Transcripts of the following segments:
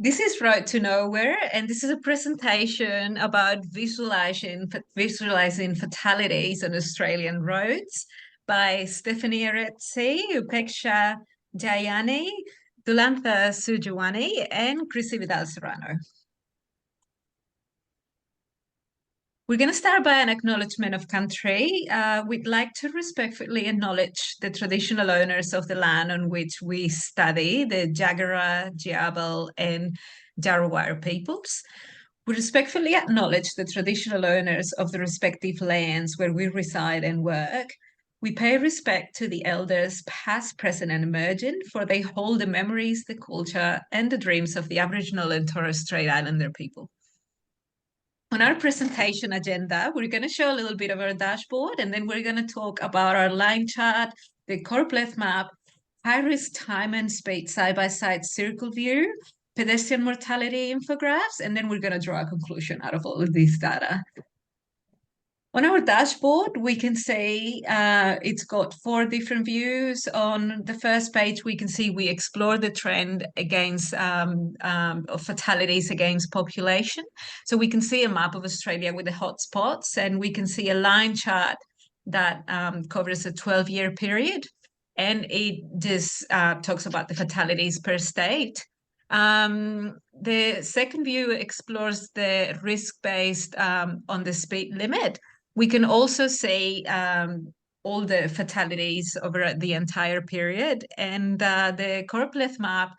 This is Road to Nowhere, and this is a presentation about visualizing fatalities on Australian roads by Stephanie Arezzi, Upeksha Jayani, Dulantha Sujawani, and Chrissy Vidal Serrano. We're going to start by an acknowledgement of country. We'd like to respectfully acknowledge the traditional owners of the land on which we study, the Jagera, Jiabal, and Jarawar peoples. We respectfully acknowledge the traditional owners of the respective lands where we reside and work. We pay respect to the elders past, present, and emerging, for they hold the memories, the culture, and the dreams of the Aboriginal and Torres Strait Islander people. On our presentation agenda, we're going to show a little bit of our dashboard, and then we're going to talk about our line chart, the Choropleth map, high-risk time and speed side-by-side circle view, pedestrian mortality infographics, and then we're going to draw a conclusion out of all of this data. On our dashboard, we can see it's got 4 different views. On the first page, we can see we explore the trend against of fatalities against population. So we can see a map of Australia with the hotspots, and we can see a line chart that covers a 12-year period, and it just talks about the fatalities per state. The second view explores the risk-based on the speed limit. We can also see all the fatalities over the entire period, and the Choropleth map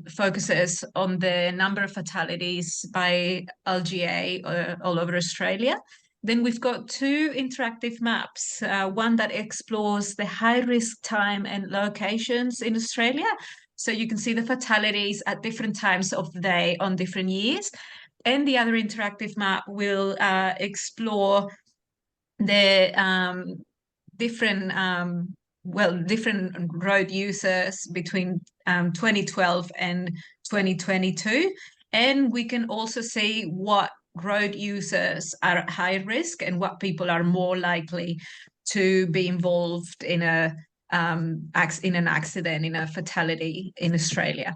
focuses on the number of fatalities by LGA all over Australia. Then we've got 2 interactive maps, one that explores the high-risk time and locations in Australia. So you can see the fatalities at different times of the day on different years. And the other interactive map will explore the different road users between 2012 and 2022. And we can also see what road users are at high risk and what people are more likely to be involved in an accident, in a fatality in Australia.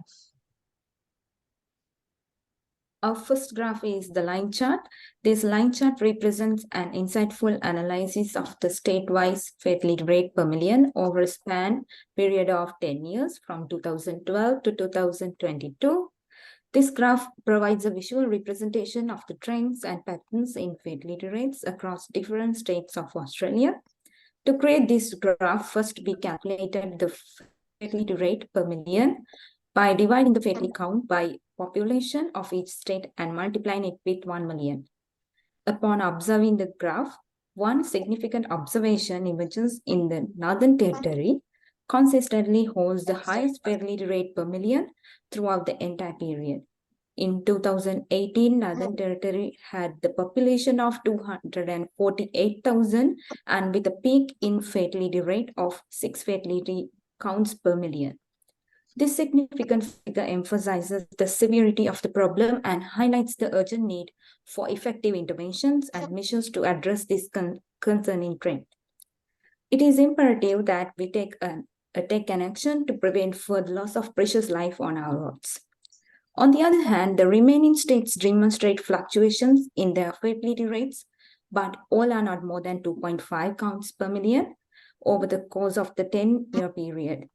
Our first graph is the line chart. This line chart represents an insightful analysis of the state-wise fatality rate per million over a span period of 10 years from 2012 to 2022. This graph provides a visual representation of the trends and patterns in fatality rates across different states of Australia. To create this graph, first we calculated the fatality rate per million by dividing the fatality count by population of each state and multiplying it with 1 million. Upon observing the graph, one significant observation emerges in the Northern Territory consistently holds the highest fatality rate per million throughout the entire period. In 2018, Northern Territory had the population of 248,000 and with a peak in fatality rate of 6 fatality counts per million. This significant figure emphasizes the severity of the problem and highlights the urgent need for effective interventions and measures to address this concerning trend. It is imperative that we take an action to prevent further loss of precious life on our roads. On the other hand, the remaining states demonstrate fluctuations in their fatality rates, but all are not more than 2.5 counts per million over the course of the 10-year period.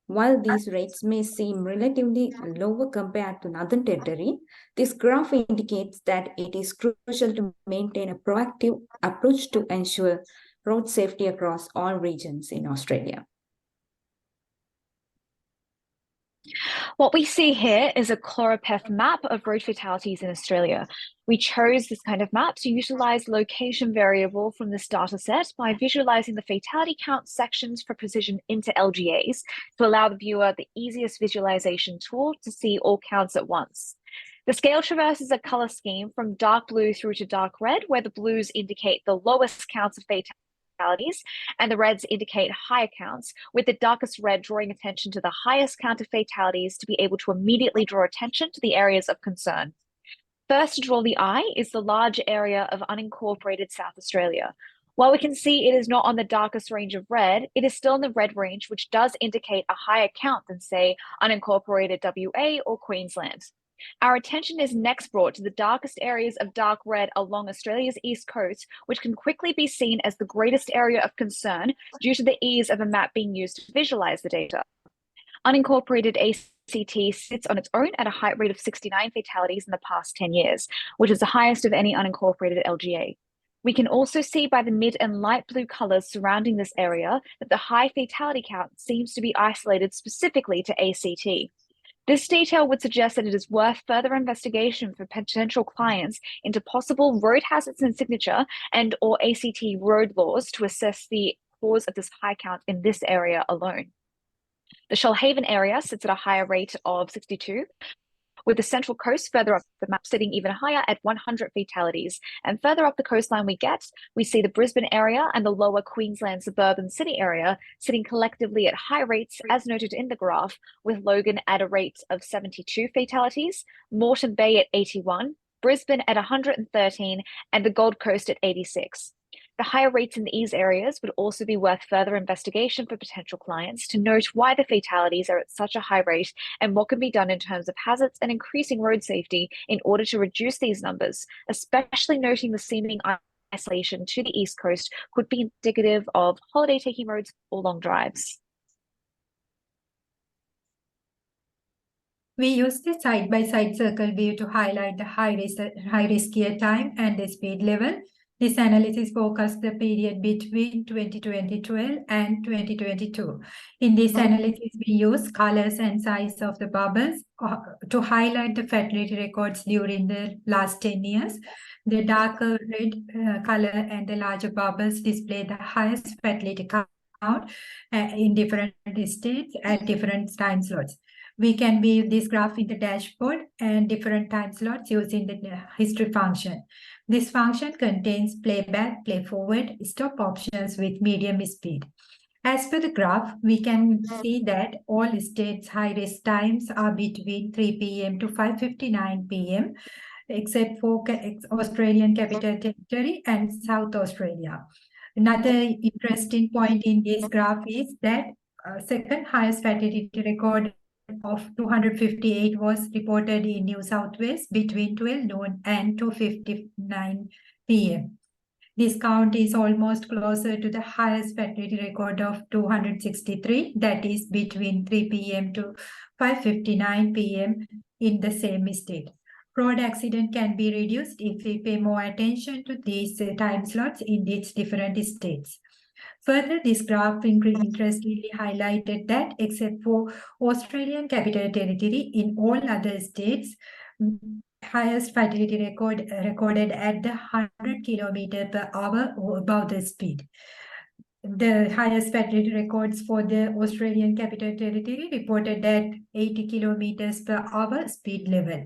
While these rates may seem relatively lower compared to Northern Territory, this graph indicates that it is crucial to maintain a proactive approach to ensure road safety across all regions in Australia. What we see here is a Choropleth map of road fatalities in Australia. We chose this kind of map to utilize location variable from this data set by visualizing the fatality count sections for precision into LGAs to allow the viewer the easiest visualization tool to see all counts at once. The scale traverses a color scheme from dark blue through to dark red, where the blues indicate the lowest counts of fatalities and the reds indicate higher counts, with the darkest red drawing attention to the highest count of fatalities to be able to immediately draw attention to the areas of concern. First to draw the eye is the large area of unincorporated South Australia. While we can see it is not on the darkest range of red, it is still in the red range, which does indicate a higher count than, say, unincorporated WA or Queensland. Our attention is next brought to the darkest areas of dark red along Australia's east coast, which can quickly be seen as the greatest area of concern due to the ease of a map being used to visualize the data. Unincorporated ACT sits on its own at a height rate of 69 fatalities in the past 10 years, which is the highest of any unincorporated LGA. We can also see by the mid and light blue colors surrounding this area that the high fatality count seems to be isolated specifically to ACT. This detail would suggest that it is worth further investigation for potential clients into possible road hazards and signature and or ACT road laws to assess the cause of this high count in this area alone. The Shoalhaven area sits at a higher rate of 62, with the Central Coast further up the map sitting even higher at 100 fatalities. And further up the coastline we see the Brisbane area and the lower Queensland suburban city area sitting collectively at high rates, as noted in the graph, with Logan at a rate of 72 fatalities, Moreton Bay at 81, Brisbane at 113, and the Gold Coast at 86. The higher rates in these areas would also be worth further investigation for potential clients to note why the fatalities are at such a high rate and what can be done in terms of hazards and increasing road safety in order to reduce these numbers, especially noting the seeming isolation to the East Coast could be indicative of holiday taking roads or long drives. We use the side-by-side circle view to highlight the high-riskier time and the speed level. This analysis focuses the period between 2012 and 2022. In this analysis, we use colors and size of the bubbles to highlight the fatality records during the last 10 years. The darker red color and the larger bubbles display the highest fatality count in different states at different time slots. We can view this graph in the dashboard and different time slots using the history function. This function contains playback, play forward, stop options with medium speed. As per the graph, we can see that all states' high-risk times are between 3 p.m. to 5:59 p.m., except for Australian Capital Territory and South Australia. Another interesting point in this graph is that second highest fatality record of 258 was reported in New South Wales between 12 noon and 2:59 p.m. This count is almost closer to the highest fatality record of 263, that is between 3 p.m. to 5:59 p.m. in the same state. Road accident can be reduced if we pay more attention to these time slots in these different states. Further, this graph interestingly highlighted that except for Australian Capital Territory, in all other states, highest fatality recorded at the 100 km per hour or above the speed. The highest fatality records for the Australian Capital Territory reported at 80 km per hour speed level.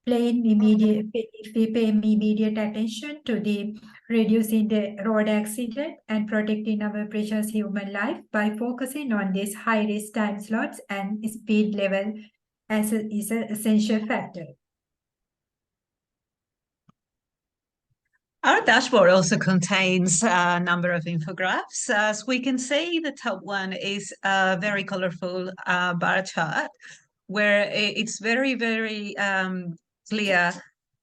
If we pay immediate attention to the reducing the road accident and protecting our precious human life by focusing on these high-risk time slots and speed level is an essential factor. Our dashboard also contains a number of infographics. As we can see, the top one is a very colorful bar chart where it's very, very clear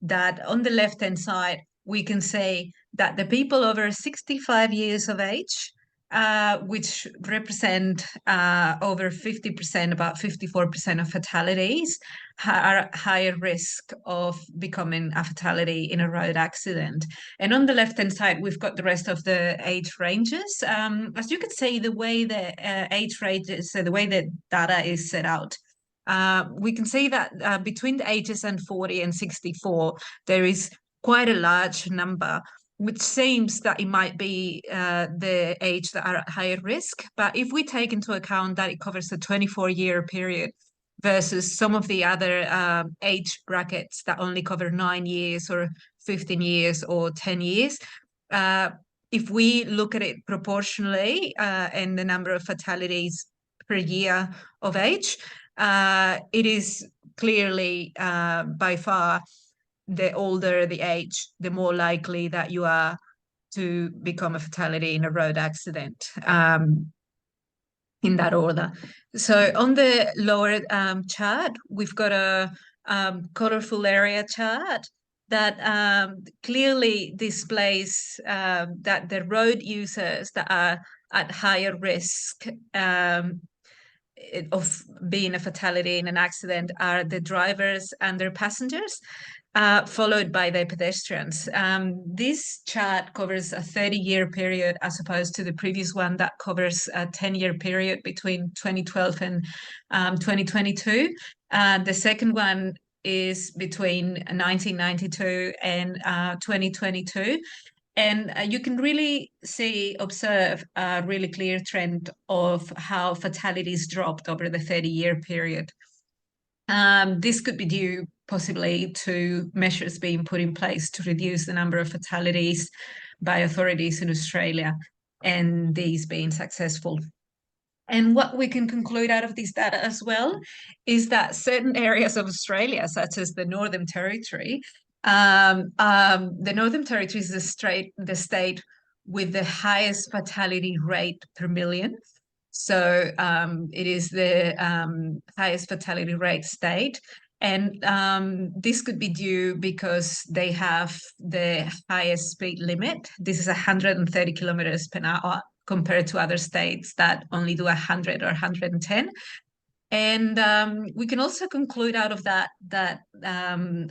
that on the left-hand side, we can say that the people over 65 years of age, which represent over 50%, about 54% of fatalities, are at higher risk of becoming a fatality in a road accident. And on the left-hand side, we've got the rest of the age ranges. As you can see, the way the age ranges, so the way the data is set out, we can see that between the ages and 40 and 64, there is quite a large number, which seems that it might be the age that are at higher risk. But if we take into account that it covers a 24-year period versus some of the other age brackets that only cover 9 years or 15 years or 10 years, if we look at it proportionally and the number of fatalities per year of age, it is clearly by far the older the age, the more likely that you are to become a fatality in a road accident, in that order. So on the lower chart, we've got a colorful area chart that clearly displays that the road users that are at higher risk of being a fatality in an accident are the drivers and their passengers, followed by the pedestrians. This chart covers a 30-year period as opposed to the previous one that covers a 10-year period between 2012 and 2022. The second one is between 1992 and 2022. And you can really observe a really clear trend of how fatalities dropped over the 30-year period. This could be due possibly to measures being put in place to reduce the number of fatalities by authorities in Australia, and these being successful. And what we can conclude out of this data as well is that certain areas of Australia, such as the Northern Territory, the Northern Territory is the state with the highest fatality rate per million. So it is the highest fatality rate state. And this could be due because they have the highest speed limit. This is 130 kilometers per hour compared to other states that only do 100 or 110. And we can also conclude out of that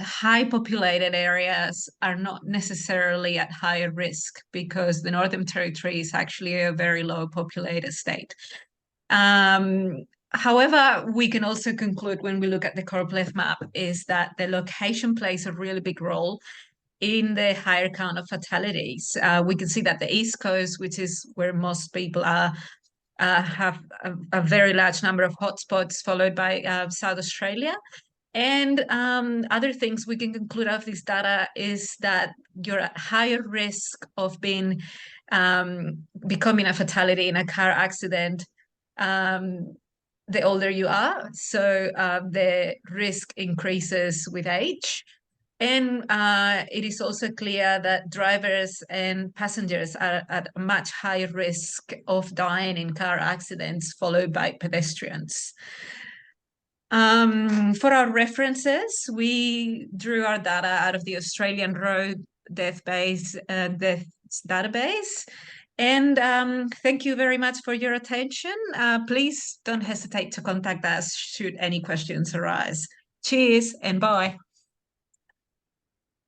high populated areas are not necessarily at higher risk, because the Northern Territory is actually a very low populated state. However, we can also conclude when we look at the Choropleth map is that the location plays a really big role in the higher count of fatalities. We can see that the East Coast, which is where most people are, have a very large number of hotspots, followed by South Australia. And other things we can conclude out of this data is that you're at higher risk of becoming a fatality in a car accident the older you are. So the risk increases with age. And it is also clear that drivers and passengers are at a much higher risk of dying in car accidents, followed by pedestrians. For our references, we drew our data out of the Australian Road Deaths Database. And thank you very much for your attention. Please don't hesitate to contact us should any questions arise. Cheers and bye.